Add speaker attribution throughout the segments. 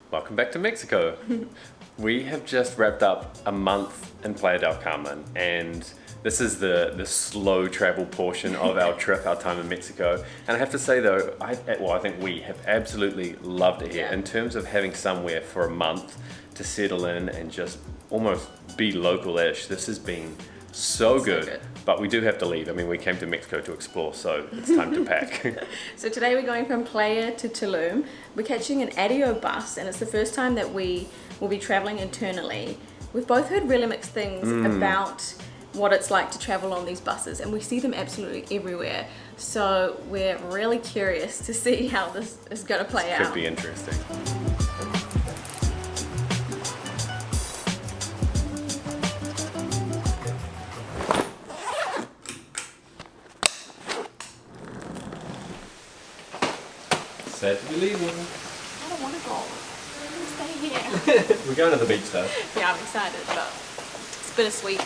Speaker 1: Welcome back to Mexico. We have just wrapped up a month in Playa del Carmen, and this is the slow travel portion of our trip, our time in Mexico. And I have to say though, I think we have absolutely loved it here. In terms of having somewhere for a month to settle in and just almost be local-ish, this has been so good. But we do have to leave. I mean, we came to Mexico to explore, so it's time to pack.
Speaker 2: So today we're going from Playa to Tulum. We're catching an ADO bus, and it's the first time that we will be traveling internally. We've both heard really mixed things about what it's like to travel on these buses, and we see them absolutely everywhere. So we're really curious to see how this is going to play out.
Speaker 1: Could be interesting. Sad to be leaving.
Speaker 2: I don't want to go. I want to stay here.
Speaker 1: We're going to the beach though.
Speaker 2: Yeah, I'm excited, but it's bittersweet.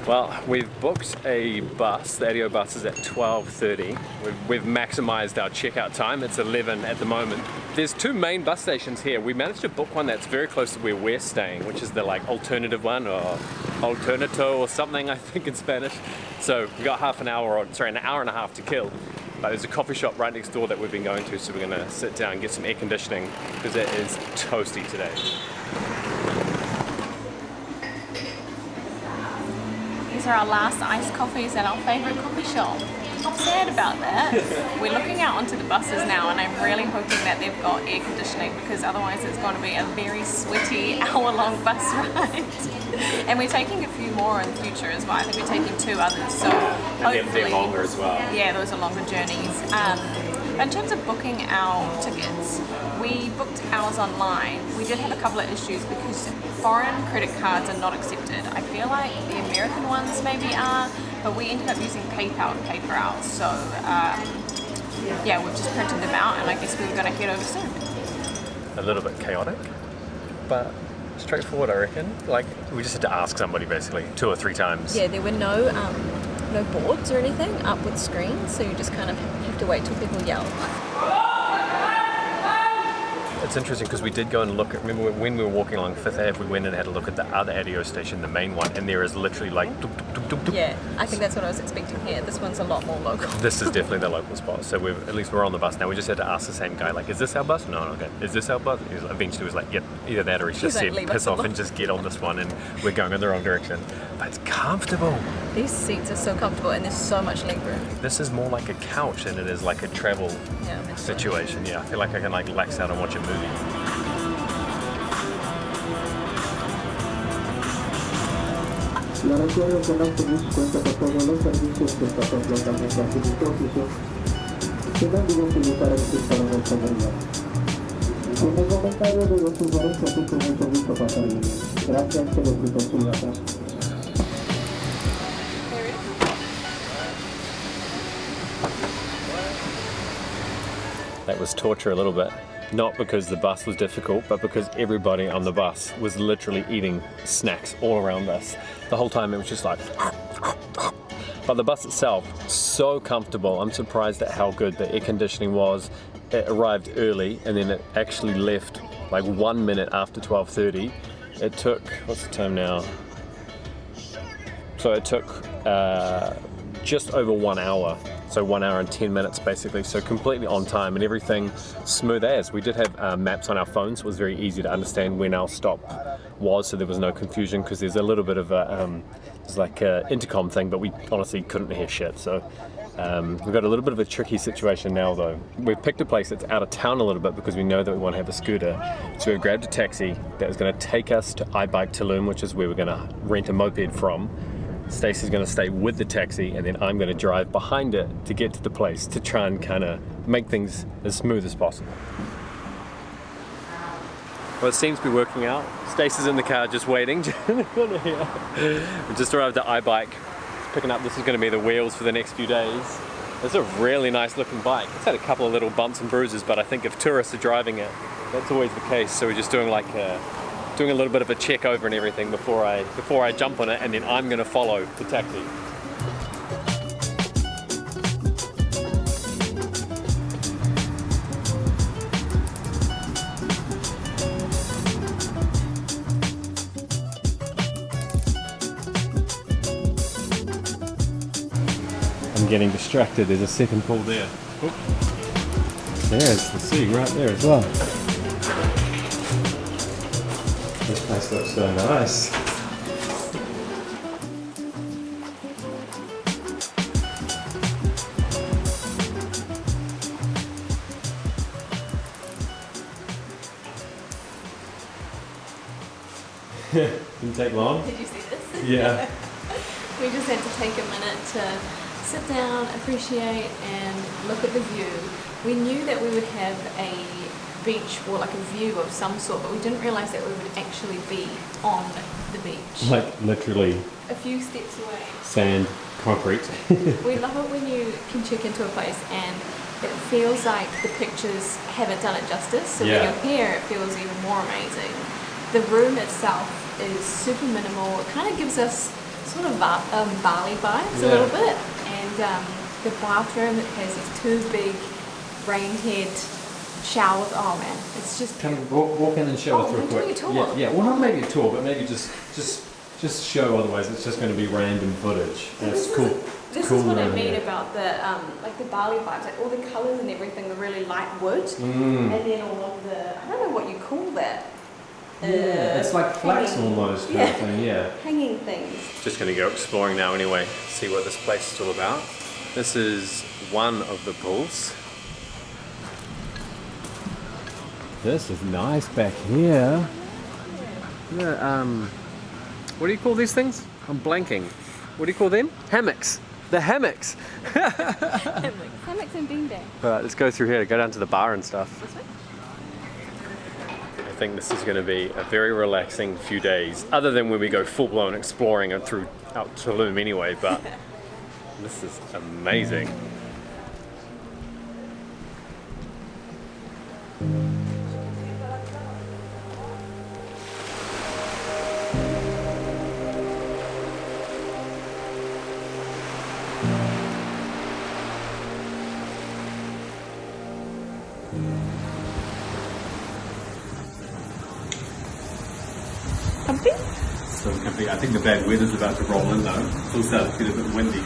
Speaker 1: Well, we've booked a bus. The ADO bus is at 12:30. We've maximised our checkout time. It's 11 at the moment. There's two main bus stations here. We managed to book one that's very close to where we're staying, which is the alternative one, or alternito or something, I think in Spanish. So we got an hour and a half to kill. But there's a coffee shop right next door that we've been going to, so we're gonna sit down and get some air conditioning because it is toasty today.
Speaker 2: These are our last iced coffees at our favourite coffee shop. I'm sad about that. We're looking out onto the buses now, and I'm really hoping that they've got air conditioning, because otherwise it's going to be a very sweaty hour-long bus ride. And we're taking a few more in the future as well. I think we're taking 2 others, so hopefully
Speaker 1: they're longer as well.
Speaker 2: Yeah, those are longer journeys. In terms of booking our tickets, we booked ours online. We did have a couple of issues because foreign credit cards are not accepted. I feel like the American ones maybe are, but we ended up using PayPal to pay for ours. So yeah, we've just printed them out, and I guess we were going to head over soon.
Speaker 1: A little bit chaotic, but straightforward, I reckon. Like, we just had to ask somebody basically 2 or 3 times.
Speaker 2: Yeah, there were no boards or anything up with screens, so you just kind of have to wait till people yell.
Speaker 1: It's interesting because we did go and look at, remember when we were walking along 5th Ave, we went and had a look at the other ADO station, the main one, and there is literally like doop, doop, doop, doop, doop.
Speaker 2: Yeah, I think that's what I was expecting here. This one's a lot more local.
Speaker 1: This is definitely the local spot. So at least we're on the bus now. We just had to ask the same guy, like, is this our bus? No, okay. Is this our bus? Eventually was like, yep, either that or he's just said, piss off and just get on this one, and we're going in the wrong direction. But it's comfortable.
Speaker 2: These seats are so comfortable, and there's so much leg room.
Speaker 1: This is more like a couch than it is like a travel situation. Yeah, I feel like I can like lax out and watch a movie.
Speaker 3: Le recuerdo que el autobús cuenta con todos los servicios de estacionamiento autobús que no deben utilizar el sistema de seguridad. Con el comentario de los sugerencias que con mucho gusto pasaré. Gracias por su consideración.
Speaker 1: That was torture a little bit. Not because the bus was difficult, but because everybody on the bus was literally eating snacks all around us. The whole time it was just like... But the bus itself, so comfortable. I'm surprised at how good the air conditioning was. It arrived early, and then it actually left like 1 minute after 12:30. It took, what's the time now? So it took just over 1 hour. So 1 hour and 10 minutes basically, so completely on time and everything smooth as. We did have maps on our phones, so it was very easy to understand when our stop was, so there was no confusion, because there's a little bit of a, it's like an intercom thing, but we honestly couldn't hear shit. So we've got a little bit of a tricky situation now though. We've picked a place that's out of town a little bit because we know that we want to have a scooter. So we've grabbed a taxi that is going to take us to iBike Tulum, which is where we're going to rent a moped from. Stacey's going to stay with the taxi, and then I'm going to drive behind it to get to the place to try and kind of make things as smooth as possible. Well, it seems to be working out. Stacey's in the car just waiting. We just arrived at iBike, picking up, this is going to be the wheels for the next few days. It's a really nice looking bike. It's had a couple of little bumps and bruises, but I think if tourists are driving it, that's always the case. So we're just doing like doing a little bit of a check over and everything before I jump on it, and then I'm going to follow the taxi. getting distracted. There's a second pool there. Oop. There's the sea right there as well. This place looks so nice. Didn't take long.
Speaker 2: Did you see this?
Speaker 1: Yeah.
Speaker 2: We just had to take a minute to sit down, appreciate, and look at the view. We knew that we would have a beach or like a view of some sort, but we didn't realize that we would actually be on the beach.
Speaker 1: Like literally
Speaker 2: A few steps away.
Speaker 1: sand, concrete.
Speaker 2: We love it when you can check into a place and it feels like the pictures haven't done it justice. So
Speaker 1: Yeah.
Speaker 2: when you're here, it feels even more amazing. The room itself is super minimal. It kind of gives us sort of Bali vibes a
Speaker 1: Yeah.
Speaker 2: little bit. And the bathroom has these two big rain head showers. Oh man, it's just
Speaker 1: Come walk in and show us real
Speaker 2: we're
Speaker 1: quick.
Speaker 2: doing a tour.
Speaker 1: Yeah, yeah. Well, not maybe a tour, but maybe just show. Otherwise, it's just going to be random footage. And it's cool.
Speaker 2: This
Speaker 1: Cool
Speaker 2: is what I
Speaker 1: around
Speaker 2: mean
Speaker 1: here.
Speaker 2: about the like the Bali vibes, like all the colours and everything, the really light wood,
Speaker 1: Mm.
Speaker 2: and then all of the, I don't know what you call that.
Speaker 1: Yeah, it's like flax
Speaker 2: hanging-
Speaker 1: almost kind of thing. Yeah.
Speaker 2: hanging things.
Speaker 1: Just going to go exploring now anyway, see what this place is all about. This is one of the pools. This is nice back here. Yeah, what do you call these things? I'm blanking. What do you call them? Hammocks. The hammocks.
Speaker 2: Hammocks and beanbag.
Speaker 1: Alright, let's go through here, go down to the bar and stuff.
Speaker 2: This way?
Speaker 1: I think this is going to be a very relaxing few days, other than when we go full-blown exploring and through out Tulum anyway, but this is amazing.
Speaker 2: Comfy?
Speaker 1: So I think the bad weather's about to roll in though. It's all starting to get a bit windy.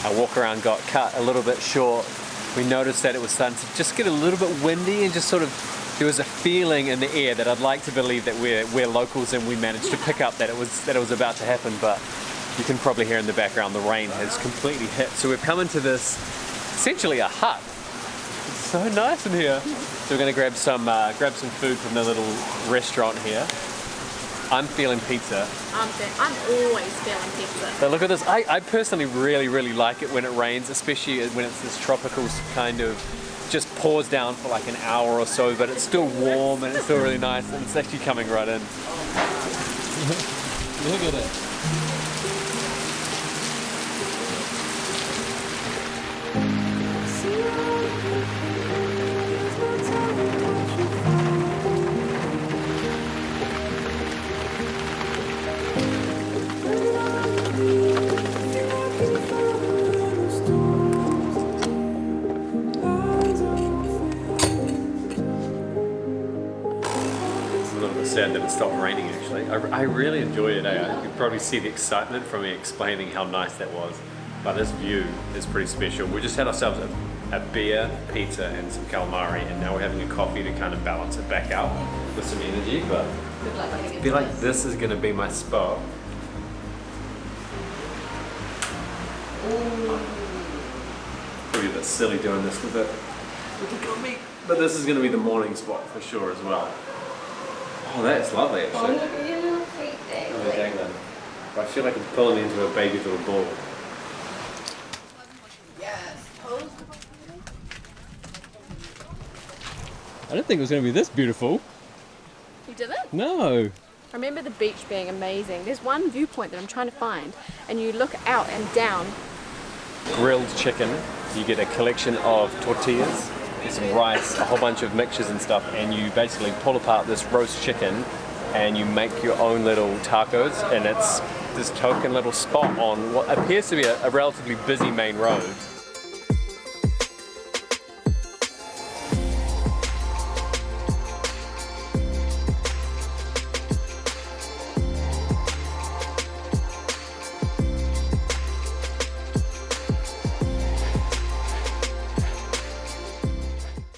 Speaker 1: Our walk around got cut a little bit short. We noticed that it was starting to just get a little bit windy and just sort of, there was a feeling in the air that I'd like to believe that we're locals and we managed to pick up that it was about to happen, but you can probably hear in the background the rain has completely hit. So we've come into this, essentially a hut. It's so nice in here. So we're going to grab some food from the little restaurant here. I'm feeling pizza.
Speaker 2: I'm always feeling pizza.
Speaker 1: But look at this. I personally really like it when it rains, especially when it's this tropical kind of just pours down for like an hour or so, but it's still warm and it's still really nice and it's actually coming right in. Look at it. Sad that it stopped raining actually. I really enjoyed it. You could probably see the excitement from me explaining how nice that was. But this view is pretty special. We just had ourselves a beer, pizza and some calamari, and now we're having a coffee to kind of balance it back out with some energy. But
Speaker 2: Good luck getting
Speaker 1: I
Speaker 2: it.
Speaker 1: feel like this is going to be my spot. Probably a bit silly doing this with it. But this is going to be the morning spot for sure as well. Oh, that's lovely
Speaker 2: Oh,
Speaker 1: actually.
Speaker 2: look at your little feet
Speaker 1: Oh,
Speaker 2: there.
Speaker 1: dangling. I feel like it's pulling into a baby little ball. I didn't think it was going to be this beautiful.
Speaker 2: You didn't?
Speaker 1: No.
Speaker 2: I remember the beach being amazing. There's one viewpoint that I'm trying to find, and you look out and down.
Speaker 1: Grilled chicken. You get a collection of tortillas, some rice, a whole bunch of mixtures and stuff, and you basically pull apart this roast chicken and you make your own little tacos, and it's this token little spot on what appears to be a relatively busy main road.